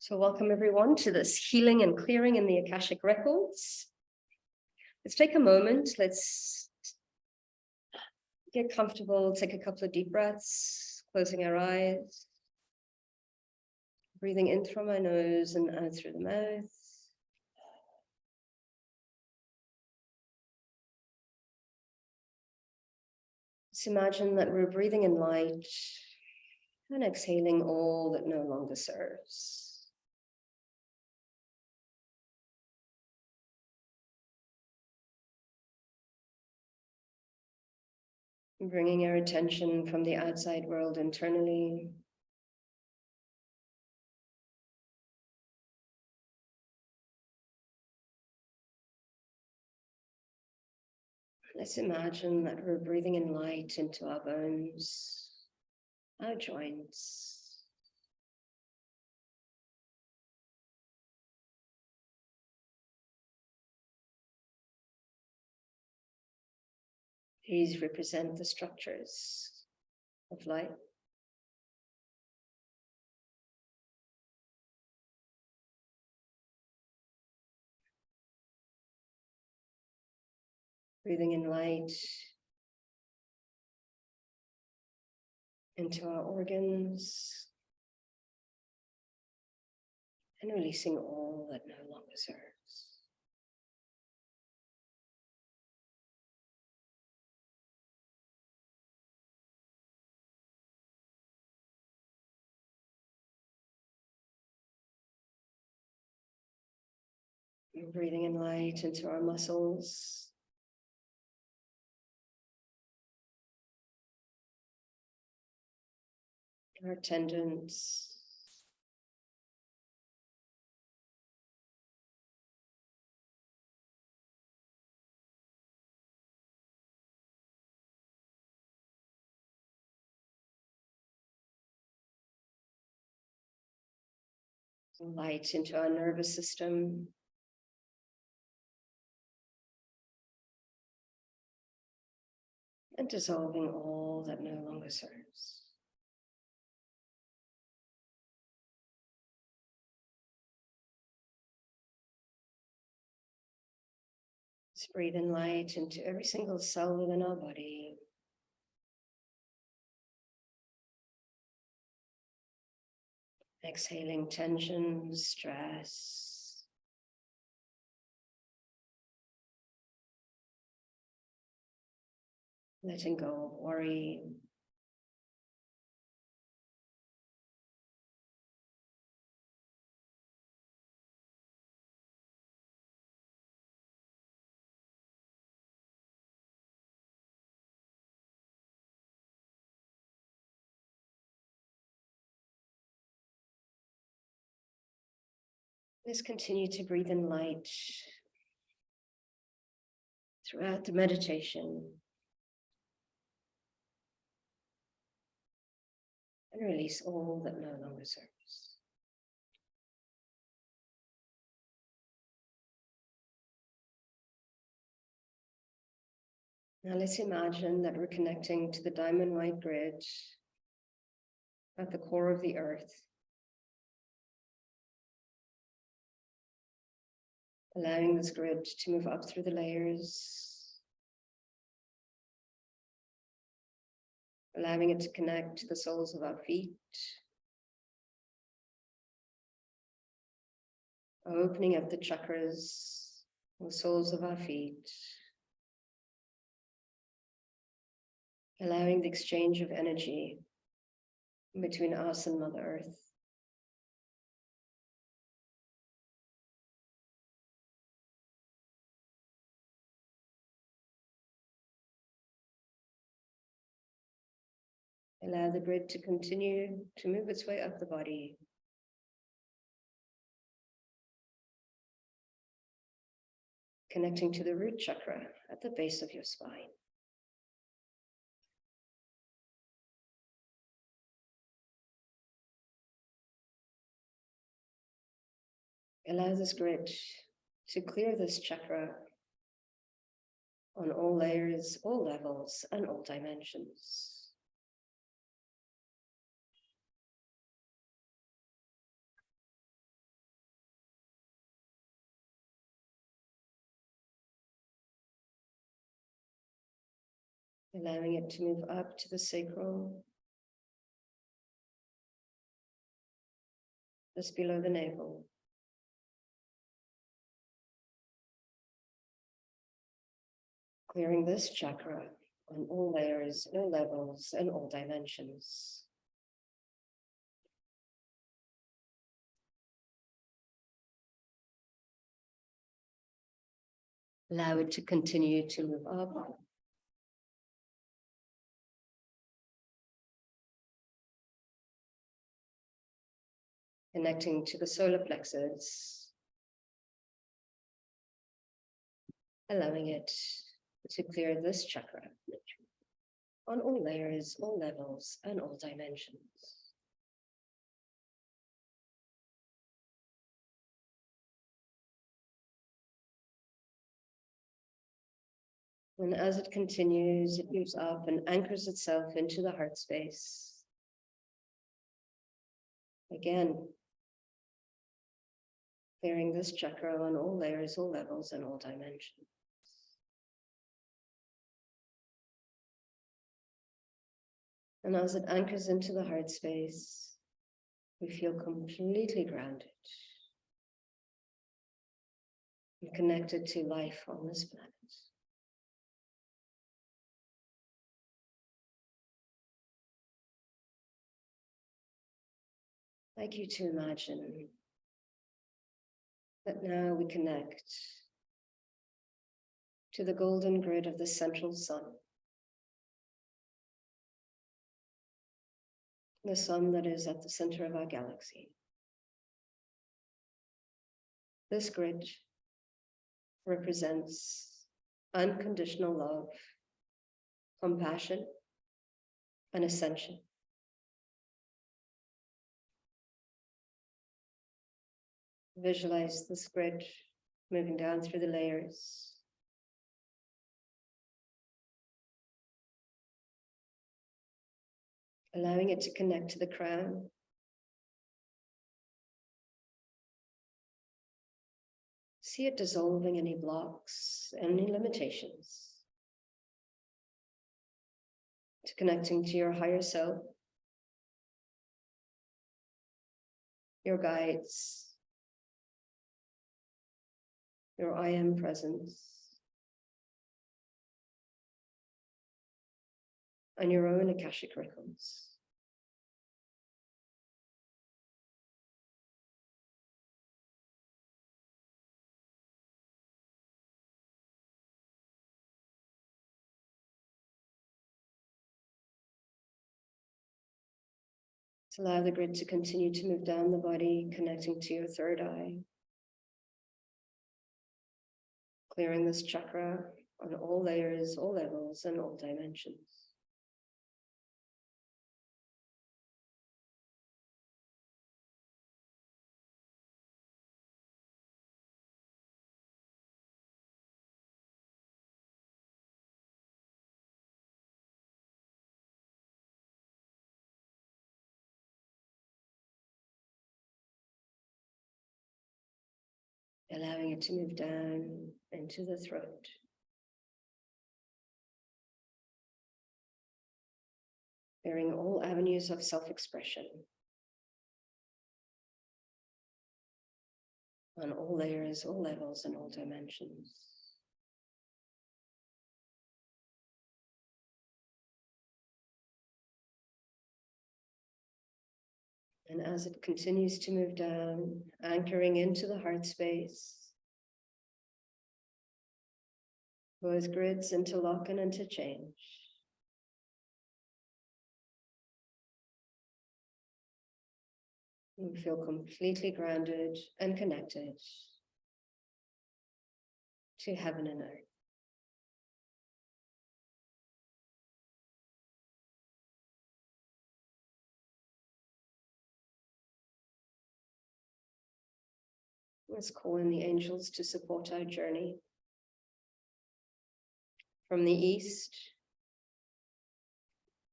So welcome everyone to this healing and clearing in the Akashic Records. Let's take a moment. Let's get comfortable, take a couple of deep breaths, closing our eyes, breathing in through our nose and out through the mouth. Let's imagine that we're breathing in light and exhaling all that no longer serves. Bringing our attention from the outside world internally. Let's imagine that we're breathing in light into our bones, our joints. These represent the structures of life. Breathing in light into our organs and releasing all that no longer serves. And breathing in light into our muscles. Our tendons. Light into our nervous system. And dissolving all that no longer serves. Let's breathe in light into every single cell within our body. Exhaling tension, stress. Letting go of worry. Let's continue to breathe in light throughout the meditation. And release all that no longer serves. Now let's imagine that we're connecting to the diamond white grid at the core of the earth. Allowing this grid to move up through the layers. Allowing it to connect to the soles of our feet. Opening up the chakras, the soles of our feet. Allowing the exchange of energy between us and Mother Earth. Allow the grid to continue to move its way up the body. Connecting to the root chakra at the base of your spine. Allow this grid to clear this chakra on all layers, all levels, and all dimensions. allowing it to move up to the sacral, just below the navel. Clearing this chakra on all layers, all levels, and all dimensions. Allow it to continue to move up. Connecting to the solar plexus. Allowing it to clear this chakra on all layers, all levels, and all dimensions. And as it continues, it moves up and anchors itself into the heart space. Again, clearing this chakra on all layers, all levels, and all dimensions. And as it anchors into the heart space, we feel completely grounded and connected to life on this planet. I'd like you to imagine that now we connect to the golden grid of the central sun. The sun that is at the center of our galaxy. This grid represents unconditional love, compassion, and ascension. Visualize this grid moving down through the layers. Allowing it to connect to the crown. See it dissolving any blocks, any limitations. To connecting to your higher self, your guides, your I am presence, and your own Akashic Records. Allow the grid to continue to move down the body, connecting to your third eye. Clearing this chakra on all layers, all levels, and all dimensions. Allowing it to move down into the throat. Clearing all avenues of self-expression on all layers, all levels, and all dimensions. And as it continues to move down, anchoring into the heart space, both grids interlock and interchange. You feel completely grounded and connected to heaven and earth. Let's call in the angels to support our journey. From the east,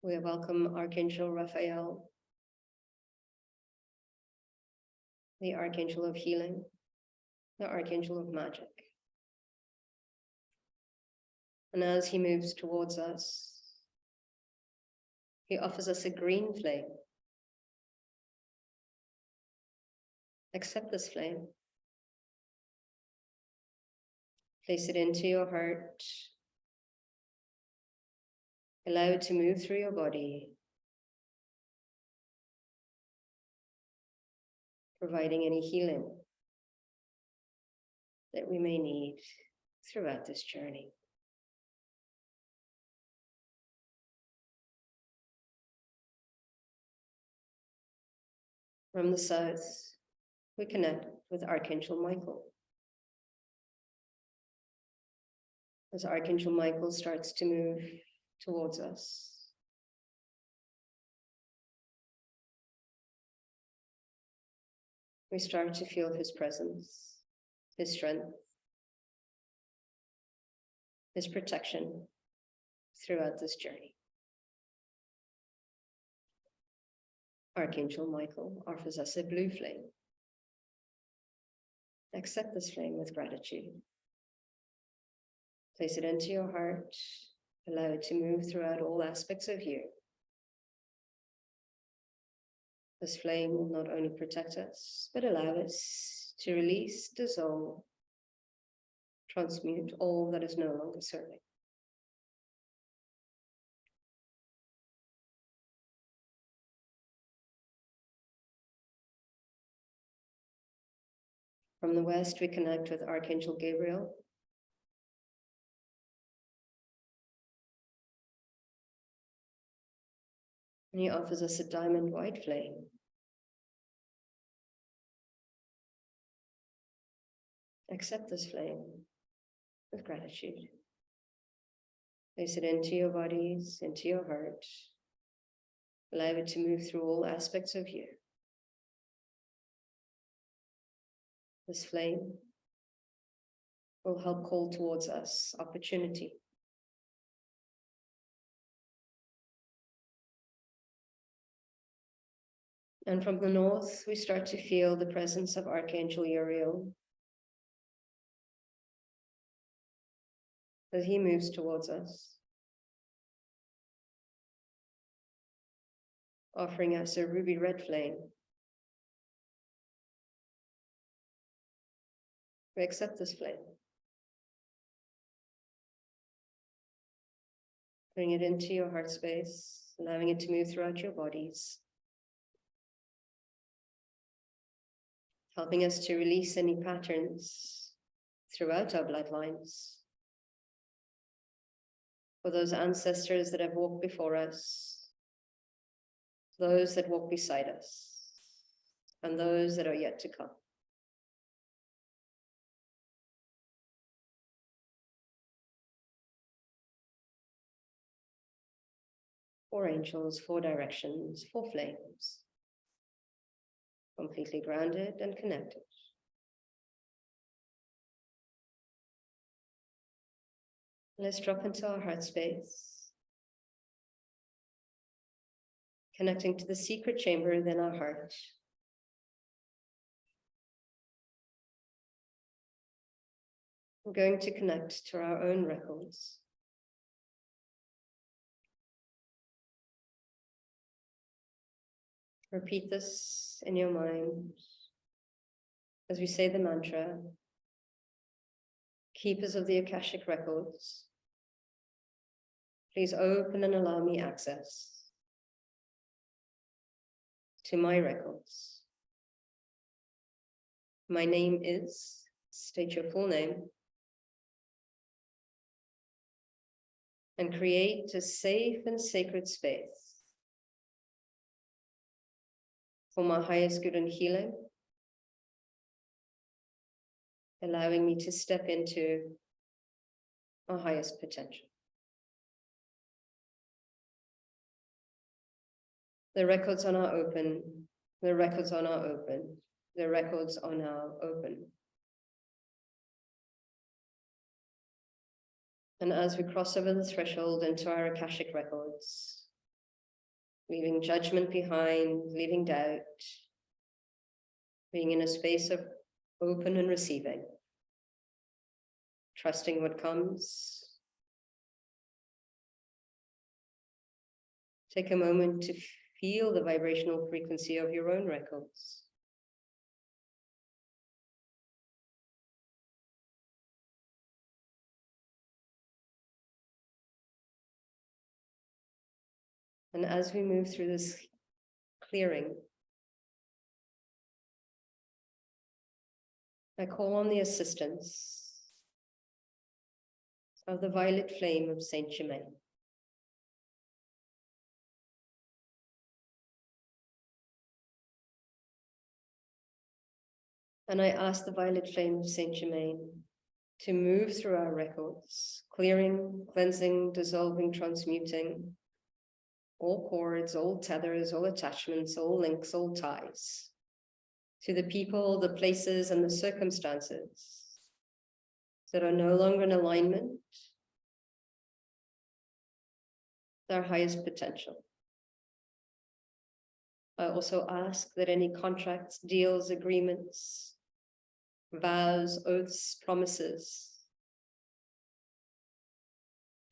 we welcome Archangel Raphael, the Archangel of Healing, the Archangel of Magic. And as he moves towards us, He offers us a green flame. Accept this flame. Place it into your heart. Allow it to move through your body, providing any healing that we may need throughout this journey. From the south, we connect with Archangel Michael. As Archangel Michael starts to move towards us, we start to feel his presence, his strength, his protection throughout this journey. Archangel Michael offers us a blue flame. Accept this flame with gratitude. Place it into your heart. Allow it to move throughout all aspects of you. This flame will not only protect us, but allow us to release, dissolve, transmute all that is no longer serving. From the west, we connect with Archangel Gabriel. And he offers us a diamond white flame. Accept this flame with gratitude. Place it into your bodies, into your heart. Allow it to move through all aspects of you. This flame will help call towards us opportunity. And from the north, we start to feel the presence of Archangel Uriel as he moves towards us, offering us a ruby red flame. We accept this flame. Bring it into your heart space, allowing it to move throughout your bodies, helping us to release any patterns throughout our bloodlines. For those ancestors that have walked before us, those that walk beside us, and those that are yet to come. Four angels, four directions, four flames, completely grounded and connected. Let's drop into our heart space, connecting to the secret chamber within our heart. We're going to connect to our own records. Repeat this in your mind as we say the mantra. Keepers of the Akashic Records, please open and allow me access to my records. My name is, state your full name, and create a safe and sacred space for my highest good and healing, allowing me to step into our highest potential. The records are now open. The records are now open. The records are now open. And as we cross over the threshold into our Akashic Records, leaving judgment behind, leaving doubt, being in a space of open and receiving, trusting what comes, Take a moment to feel the vibrational frequency of your own records. And as we move through this clearing, I call on the assistance of the violet flame of Saint Germain. And I ask the violet flame of Saint Germain to move through our records, clearing, cleansing, dissolving, transmuting all cords, all tethers, all attachments, all links, all ties to the people, the places, and the circumstances that are no longer in alignment with our highest potential. I also ask that any contracts, deals, agreements, vows, oaths, promises,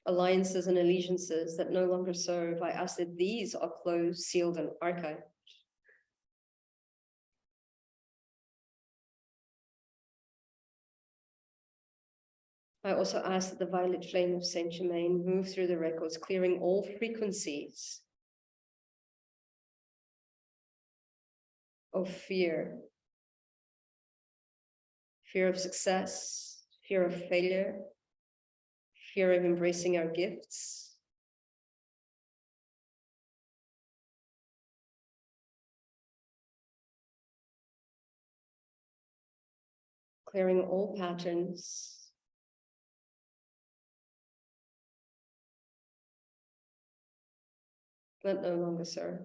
alliances, and allegiances that no longer serve, I ask that these are closed, sealed, and archived. I also ask that the violet flame of Saint Germain move through the records, clearing all frequencies of fear of success, fear of failure, fear of embracing our gifts, clearing all patterns that no longer serve.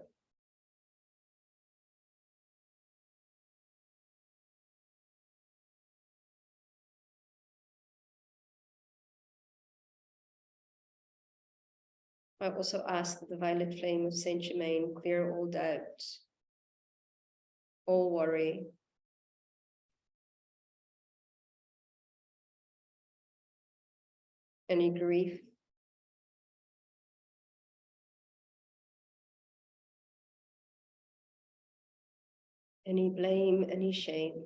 I also ask that the violet flame of Saint Germain clear all doubt, all worry, any grief, any blame, any shame.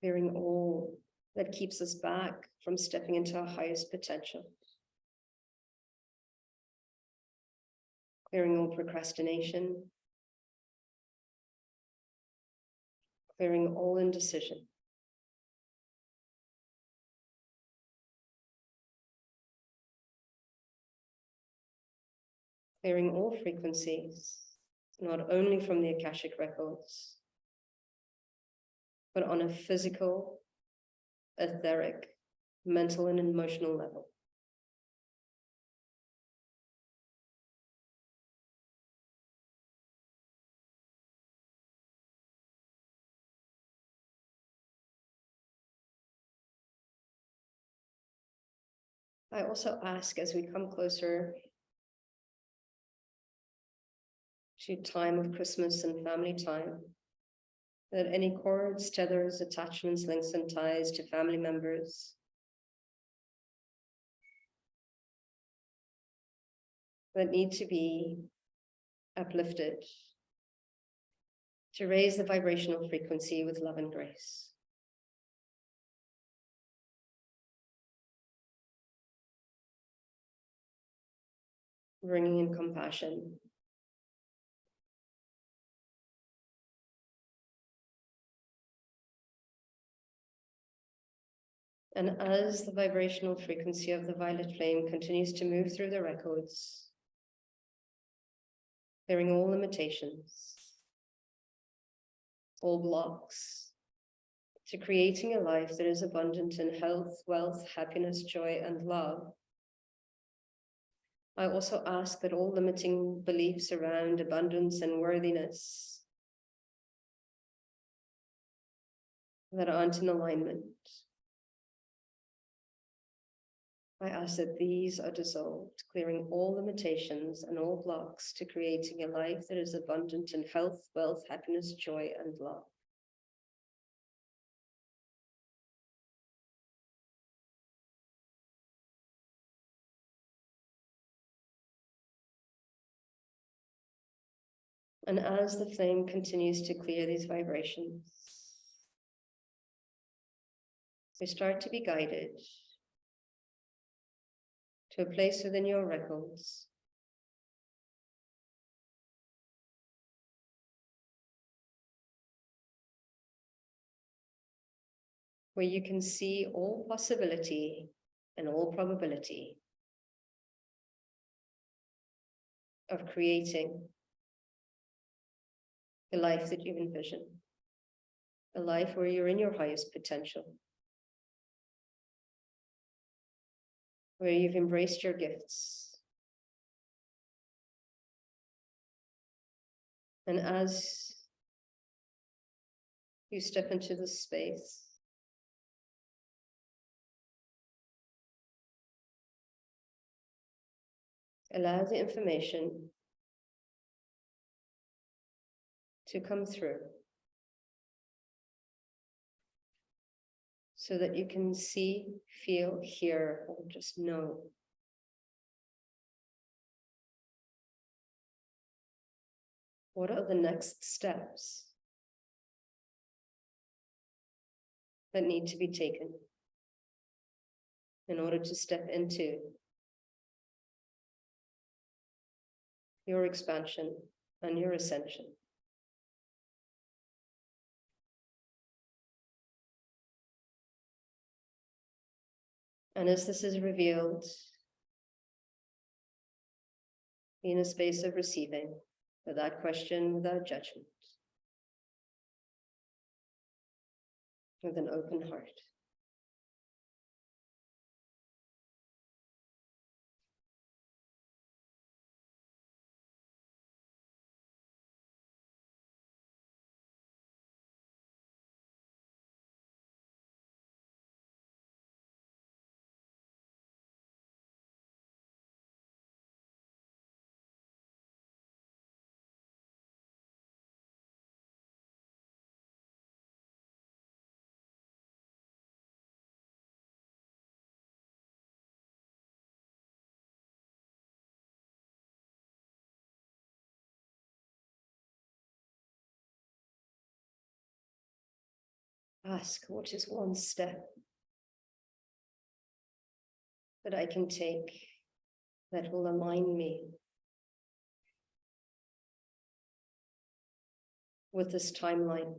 Clearing all that keeps us back from stepping into our highest potential. Clearing all procrastination. Clearing all indecision. Clearing all frequencies, not only from the Akashic Records, but on a physical, etheric, mental, and emotional level. I also ask, as we come closer to time of Christmas and family time, that any cords, tethers, attachments, links, and ties to family members that need to be uplifted to raise the vibrational frequency with love and grace. Bringing in compassion. And as the vibrational frequency of the violet flame continues to move through the records, clearing all limitations, all blocks, to creating a life that is abundant in health, wealth, happiness, joy, and love. I also ask that all limiting beliefs around abundance and worthiness that aren't in alignment, I ask that these are dissolved, clearing all limitations and all blocks to creating a life that is abundant in health, wealth, happiness, joy, and love. And as the flame continues to clear these vibrations, we start to be guided to a place within your records where you can see all possibility and all probability of creating the life that you've envisioned, a life where you're in your highest potential, where you've embraced your gifts. And as you step into this space, allow the information to come through so that you can see, feel, hear, or just know what are the next steps that need to be taken in order to step into your expansion and your ascension. And as this is revealed, be in a space of receiving, without question, without judgment, with an open heart. Ask, what is one step that I can take that will align me with this timeline?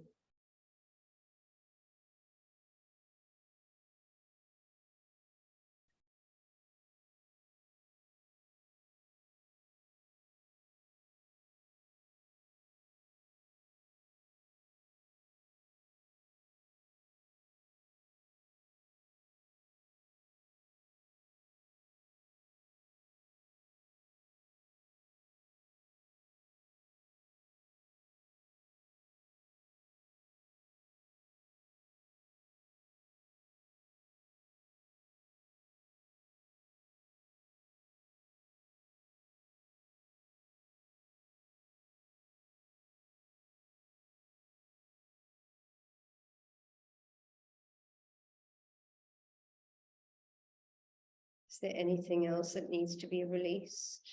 Is there anything else that needs to be released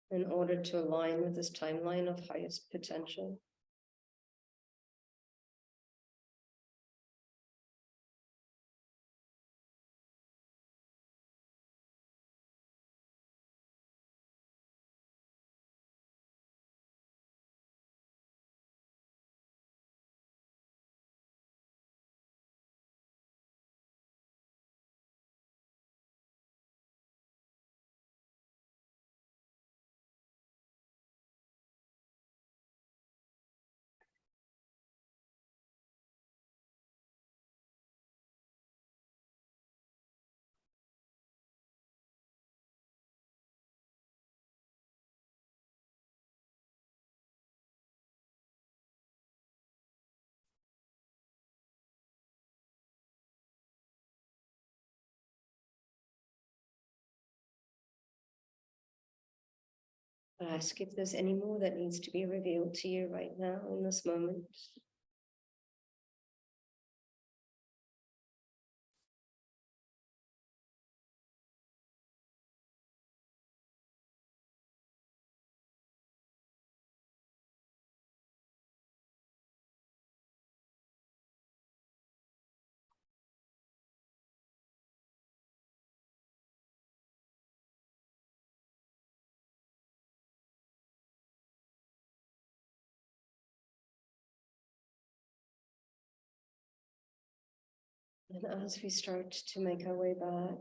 in order to align with this timeline of highest potential? Ask if there's any more that needs to be revealed to you right now in this moment. And as we start to make our way back,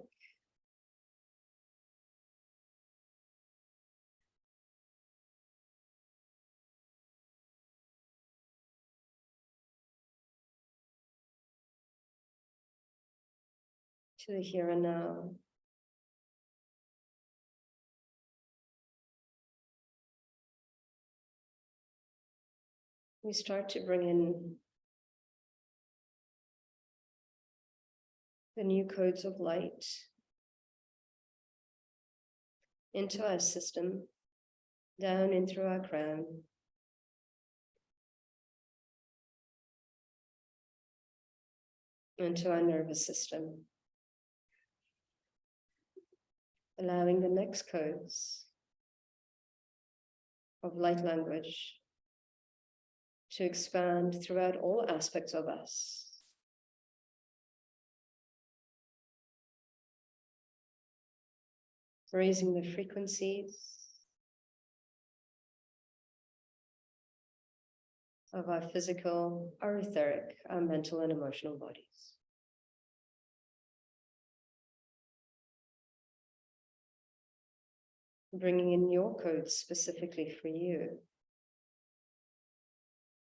to the here and now, we start to bring in the new codes of light into our system, down in through our crown, into our nervous system, allowing the next codes of light language to expand throughout all aspects of us. Raising the frequencies of our physical, our etheric, our mental and emotional bodies. Bringing in your codes specifically for you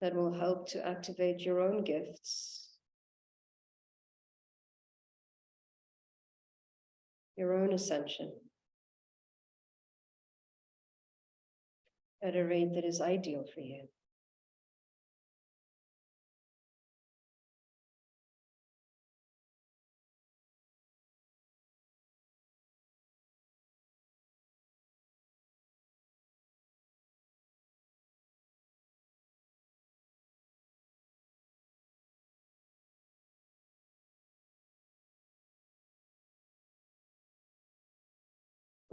that will help to activate your own gifts, your own ascension, at a rate that is ideal for you.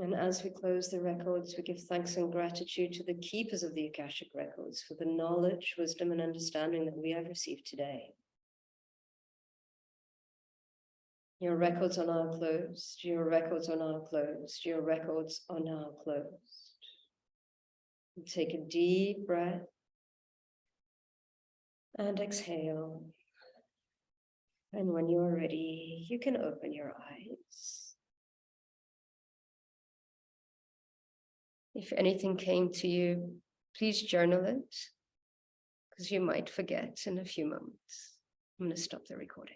And as we close the records, we give thanks and gratitude to the keepers of the Akashic Records for the knowledge, wisdom, and understanding that we have received today. Your records are now closed. Your records are now closed. Your records are now closed. And take a deep breath and exhale. And when you are ready, you can open your eyes. If anything came to you, please journal it, because you might forget in a few moments. I'm going to stop the recording.